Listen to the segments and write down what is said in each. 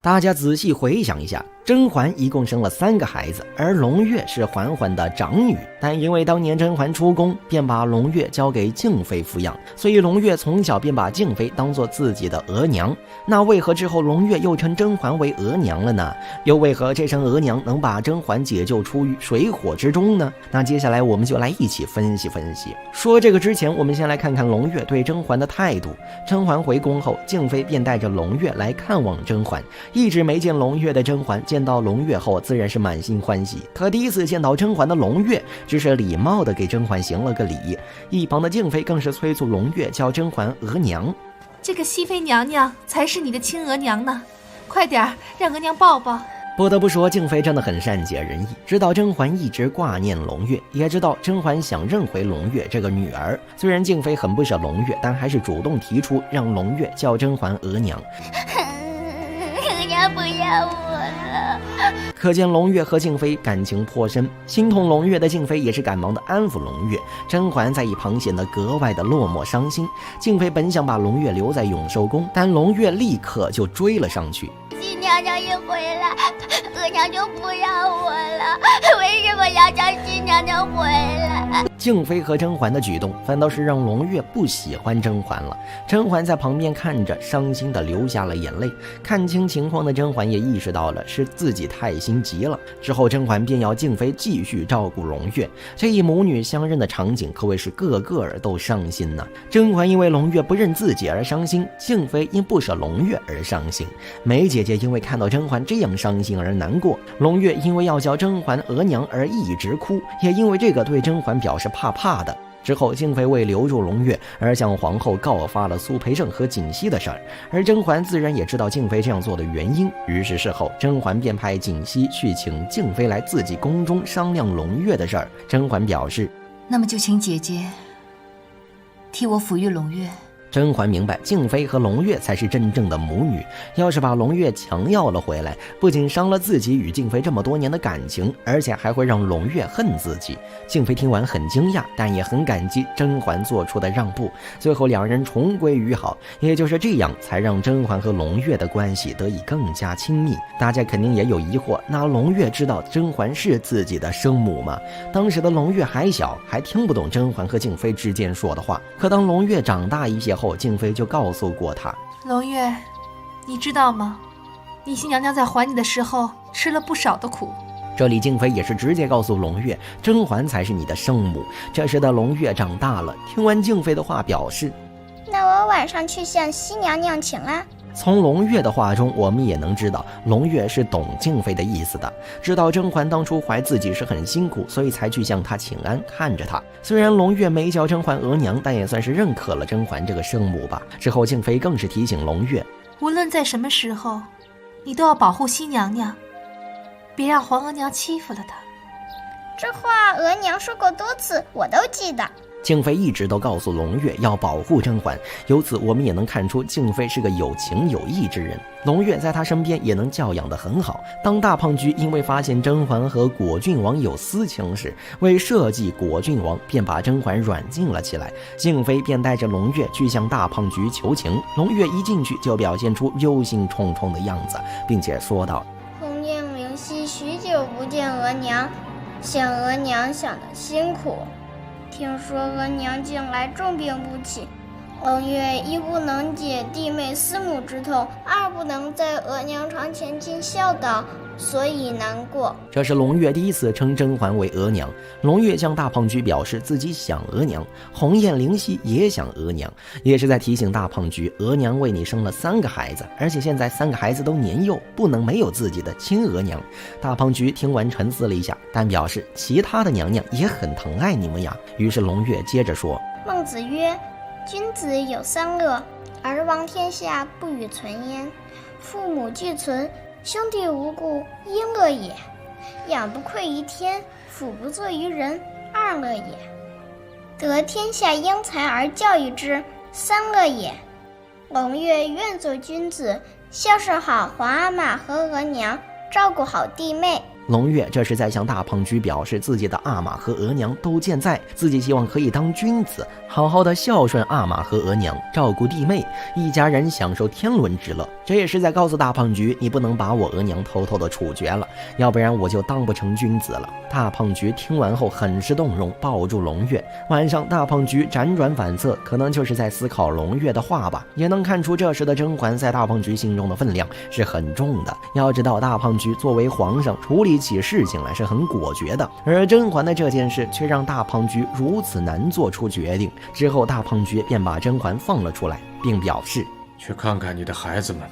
大家仔细回想一下，甄嬛一共生了3个孩子，而胧月是嬛嬛的长女。但因为当年甄嬛出宫，便把胧月交给静妃抚养，所以胧月从小便把静妃当作自己的额娘。那为何之后胧月又称甄嬛为额娘了呢？又为何这声额娘能把甄嬛解救出于水火之中呢？那接下来我们就来一起分析分析。说这个之前，我们先来看看胧月对甄嬛的态度。甄嬛回宫后，静妃便带着胧月来看望甄嬛。一直没见胧月的甄嬛见到胧月后，自然是满心欢喜。可第一次见到甄嬛的胧月，只是礼貌地给甄嬛行了个礼。一旁的静妃更是催促胧月叫甄嬛额娘。这个熹妃娘娘才是你的亲额娘呢，快点让额娘抱抱。不得不说，静妃真的很善解人意，知道甄嬛一直挂念胧月，也知道甄嬛想认回胧月这个女儿。虽然静妃很不舍胧月，但还是主动提出让胧月叫甄嬛额娘。额娘不要我了。可见胧月和静妃感情颇深，心痛胧月的静妃也是赶忙的安抚胧月。甄嬛在一旁显得格外的落寞伤心。静妃本想把胧月留在永寿宫，但胧月立刻就追了上去。熹娘娘一回来，额娘就不要我了，为什么要叫熹娘娘回来？静妃和甄嬛的举动反倒是让胧月不喜欢甄嬛了。甄嬛在旁边看着，伤心的流下了眼泪。看清情况的甄嬛也意识到了是自己太心急了。之后甄嬛便要静妃继续照顾胧月，这一母女相认的场景可谓是个个都伤心呐。甄嬛因为胧月不认自己而伤心，静妃因不舍胧月而伤心。梅姐姐因为看到甄嬛这样伤心而难过，胧月因为要叫甄嬛额娘而一直哭，也因为这个对甄嬛表示怕怕的。之后静妃为留住胧月而向皇后告发了苏培盛和槿汐的事儿，而甄嬛自然也知道静妃这样做的原因，于是事后甄嬛便派槿汐去请静妃来自己宫中商量胧月的事儿。甄嬛表示，那么就请姐姐替我抚育胧月。甄嬛明白静妃和胧月才是真正的母女，要是把胧月强要了回来，不仅伤了自己与静妃这么多年的感情，而且还会让胧月恨自己。静妃听完很惊讶，但也很感激甄嬛做出的让步，最后两人重归于好。也就是这样，才让甄嬛和胧月的关系得以更加亲密。大家肯定也有疑惑，那胧月知道甄嬛是自己的生母吗？当时的胧月还小，还听不懂甄嬛和静妃之间说的话。可当胧月长大一些后，静妃就告诉过他，胧月，你知道吗？你熹娘娘在怀你的时候吃了不少的苦。这里静妃也是直接告诉胧月，甄嬛才是你的生母。这时的胧月长大了，听完静妃的话表示，那我晚上去向熹娘娘请安。从胧月的话中，我们也能知道胧月是懂静妃的意思的，知道甄嬛当初怀自己是很辛苦，所以才去向她请安，看着她。虽然胧月没叫甄嬛额娘，但也算是认可了甄嬛这个生母吧。之后静妃更是提醒胧月，无论在什么时候，你都要保护熹娘娘，别让皇额娘欺负了她。这话额娘说过多次，我都记得。静妃一直都告诉胧月要保护甄嬛，由此我们也能看出静妃是个有情有义之人。胧月在她身边也能教养得很好。当大胖菊因为发现甄嬛和果郡王有私情时，为设计果郡王，便把甄嬛软禁了起来。静妃便带着胧月去向大胖菊求情。胧月一进去就表现出忧心忡忡的样子，并且说道，红颜灵犀许久不见额娘，想额娘想得辛苦。听说额娘近来重病不起，胧月一不能解弟妹思母之痛，二不能在额娘床前尽孝道，所以难过。这是胧月第一次称甄嬛为额娘。胧月向大胖菊表示自己想额娘，红艳灵犀也想额娘，也是在提醒大胖菊，额娘为你生了3个孩子，而且现在3个孩子都年幼，不能没有自己的亲额娘。大胖菊听完沉思了一下，但表示其他的娘娘也很疼爱你们呀。于是胧月接着说，孟子曰，君子有3恶，而亡天下不与存焉。父母俱存，兄弟无故，因恶也。养不愧于天，俯不作于人，2恶也。得天下英才而教育之，3恶也。胧月愿做君子，孝顺好皇阿玛和额娘，照顾好弟妹，龙月这是在向大胖菊表示自己的阿玛和额娘都健在，自己希望可以当君子，好好的孝顺阿玛和额娘，照顾弟妹，一家人享受天伦之乐。这也是在告诉大胖菊，你不能把我额娘偷偷的处决了，要不然我就当不成君子了。大胖菊听完后很是动容，抱住龙月。晚上大胖菊辗转反侧，可能就是在思考龙月的话吧，也能看出这时的甄嬛在大胖菊心中的分量是很重的。要知道大胖菊作为皇上，处理起事情来是很果决的，而甄嬛的这件事却让大胖菊如此难做出决定。之后大胖菊便把甄嬛放了出来，并表示去看看你的孩子们。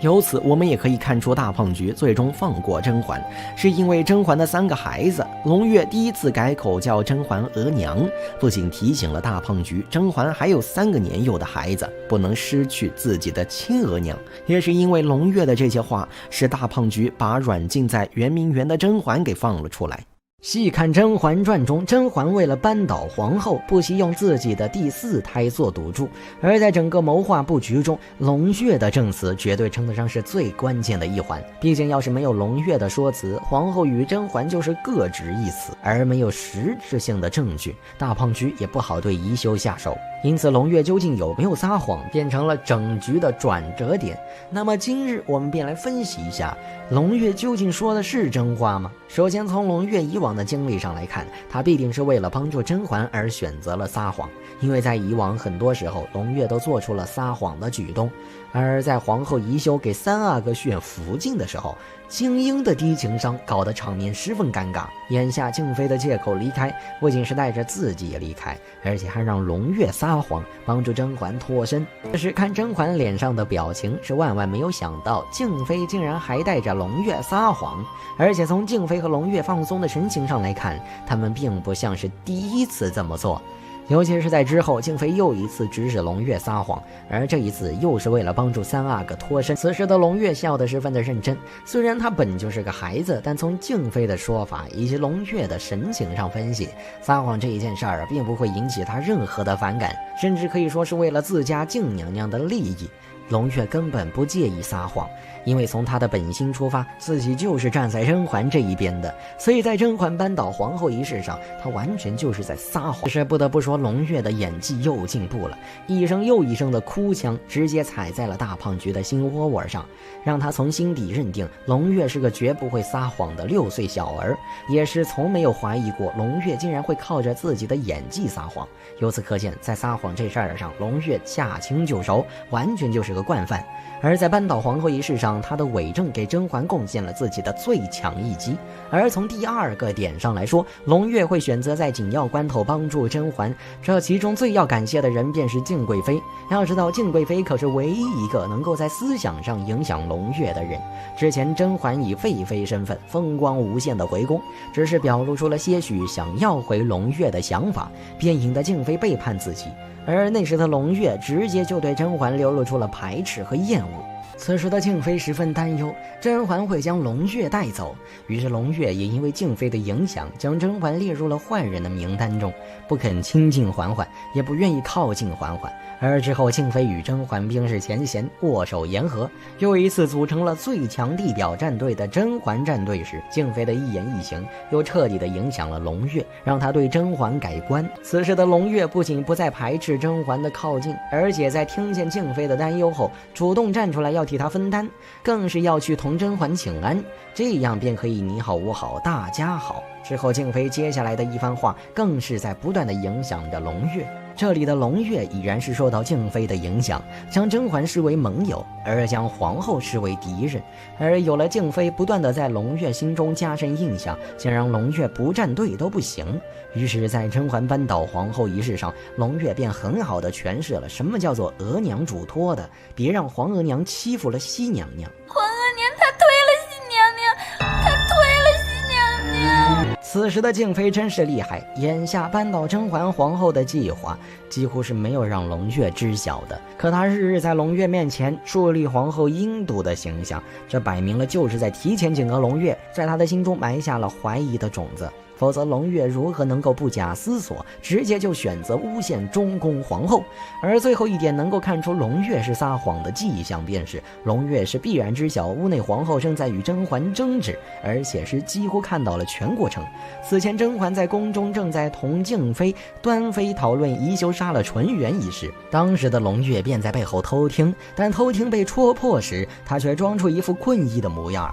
由此我们也可以看出大胖菊最终放过甄嬛，是因为甄嬛的3个孩子。龙月第一次改口叫甄嬛额娘，不仅提醒了大胖菊甄嬛还有3个年幼的孩子，不能失去自己的亲额娘，也是因为龙月的这些话，使大胖菊把软禁在圆明园的甄嬛给放了出来。细看《甄嬛传》中，甄嬛为了扳倒皇后，不惜用自己的第4胎做赌注。而在整个谋划布局中，龙月的证词绝对称得上是最关键的一环。毕竟要是没有龙月的说辞，皇后与甄嬛就是各执一词，而没有实质性的证据，大胖菊也不好对宜修下手。因此龙月究竟有没有撒谎，变成了整局的转折点。那么今日我们便来分析一下，龙月究竟说的是真话吗？首先从龙月以往的经历上来看，他必定是为了帮助甄嬛而选择了撒谎，因为在以往很多时候龙月都做出了撒谎的举动。而在皇后宜修给3阿哥炫福晋的时候，精英的低情商搞得场面十分尴尬。眼下静妃的借口离开，不仅是带着自己也离开，而且还让龙月撒谎帮助甄嬛脱身。可是看甄嬛脸上的表情，是万万没有想到静妃竟然还带着龙月撒谎。而且从静妃和龙月放松的神情上来看，他们并不像是第一次这么做。尤其是在之后，静妃又一次指使龙月撒谎，而这一次又是为了帮助3阿哥脱身。此时的龙月笑得十分的认真，虽然他本就是个孩子，但从静妃的说法以及龙月的神情上分析，撒谎这一件事儿并不会引起他任何的反感，甚至可以说是为了自家静娘娘的利益。龙月根本不介意撒谎，因为从他的本心出发，自己就是站在甄嬛这一边的，所以在甄嬛扳倒皇后一事上，他完全就是在撒谎。是不得不说，龙月的演技又进步了，一声又一声的哭腔直接踩在了大胖菊的心窝窝上，让他从心底认定龙月是个绝不会撒谎的6岁小儿，也是从没有怀疑过龙月竟然会靠着自己的演技撒谎。由此可见，在撒谎这事儿上，龙月驾轻就熟，完全就是个惯犯。而在扳倒皇后一事上，他的伪证给甄嬛贡献了自己的最强一击。而从第2个点上来说，龙月会选择在紧要关头帮助甄嬛，这其中最要感谢的人便是敬贵妃。要知道，敬贵妃可是唯一一个能够在思想上影响龙月的人。之前甄嬛以废妃身份风光无限的回宫，只是表露出了些许想要回龙月的想法，便引得敬妃背叛自己。而那时的龙月直接就对甄嬛流露出了排斥和厌恶。此时的静妃十分担忧甄嬛会将龙月带走，于是龙月也因为静妃的影响，将甄嬛列入了坏人的名单中，不肯亲近嬛嬛，也不愿意靠近嬛嬛。而之后静妃与甄嬛冰释前嫌，握手言和，又一次组成了最强地表战队的甄嬛战队时，静妃的一言一行又彻底的影响了龙月，让他对甄嬛改观。此时的龙月不仅不再排斥甄嬛的靠近，而且在听见静妃的担忧后，主动站出来要替她分担，更是要去同甄嬛请安，这样便可以你好我好大家好。之后静妃接下来的一番话更是在不断的影响着龙月。这里的龙月已然是受到静妃的影响，将甄嬛视为盟友，而将皇后视为敌人。而有了静妃不断的在龙月心中加深印象，想让龙月不站队都不行。于是在甄嬛扳倒皇后一事上，龙月便很好的诠释了什么叫做额娘嘱托的，别让皇额娘欺负了熹娘娘。皇额娘她推了熹娘娘，她推了熹娘娘。此时的静妃真是厉害，眼下扳倒甄嬛皇后的计划几乎是没有让龙月知晓的，可她日日在龙月面前树立皇后阴毒的形象，这摆明了就是在提前警告龙月，在她的心中埋下了怀疑的种子。否则龙月如何能够不假思索直接就选择诬陷中宫皇后？而最后一点能够看出龙月是撒谎的迹象，便是龙月是必然知晓屋内皇后正在与甄嬛争执，而且是几乎看到了全过程。此前甄嬛在宫中正在同静妃、端妃讨论宜修杀了纯元一事，当时的龙月便在背后偷听，但偷听被戳破时，他却装出一副困意的模样。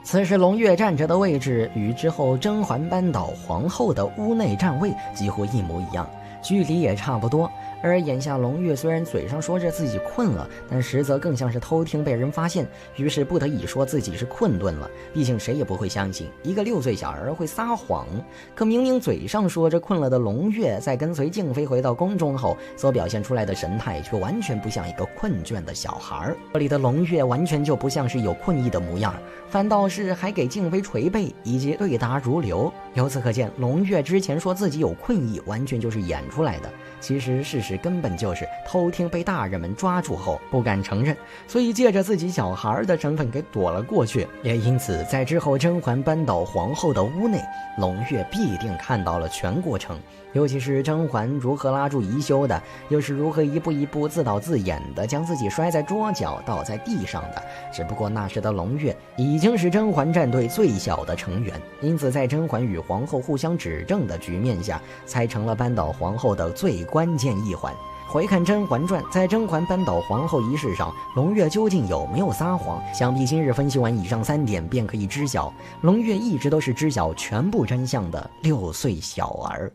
此时龙月站着的位置与之后甄嬛扳倒皇后的屋内站位几乎一模一样，距离也差不多。而眼下龙月虽然嘴上说着自己困了，但实则更像是偷听被人发现，于是不得已说自己是困顿了。毕竟谁也不会相信一个6岁小儿会撒谎。可明明嘴上说着困了的龙月，在跟随静妃回到宫中后所表现出来的神态却完全不像一个困倦的小孩。这里的龙月完全就不像是有困意的模样，反倒是还给静妃捶背以及对答如流。由此可见，龙月之前说自己有困意完全就是演出来的，其实事实根本就是偷听被大人们抓住后不敢承认，所以借着自己小孩的身份给躲了过去。也因此在之后甄嬛扳倒皇后的屋内，龙月必定看到了全过程，尤其是甄嬛如何拉住宜修的，又是如何一步一步自导自演的将自己摔在桌角倒在地上的。只不过那时的龙月已经是甄嬛战队最小的成员，因此在甄嬛与皇后互相指证的局面下，才成了扳倒皇后的最关键一环。回看《甄嬛传》，在甄嬛扳倒皇后一事上，龙月究竟有没有撒谎？想必今日分析完以上3点，便可以知晓，龙月一直都是知晓全部真相的6岁小儿。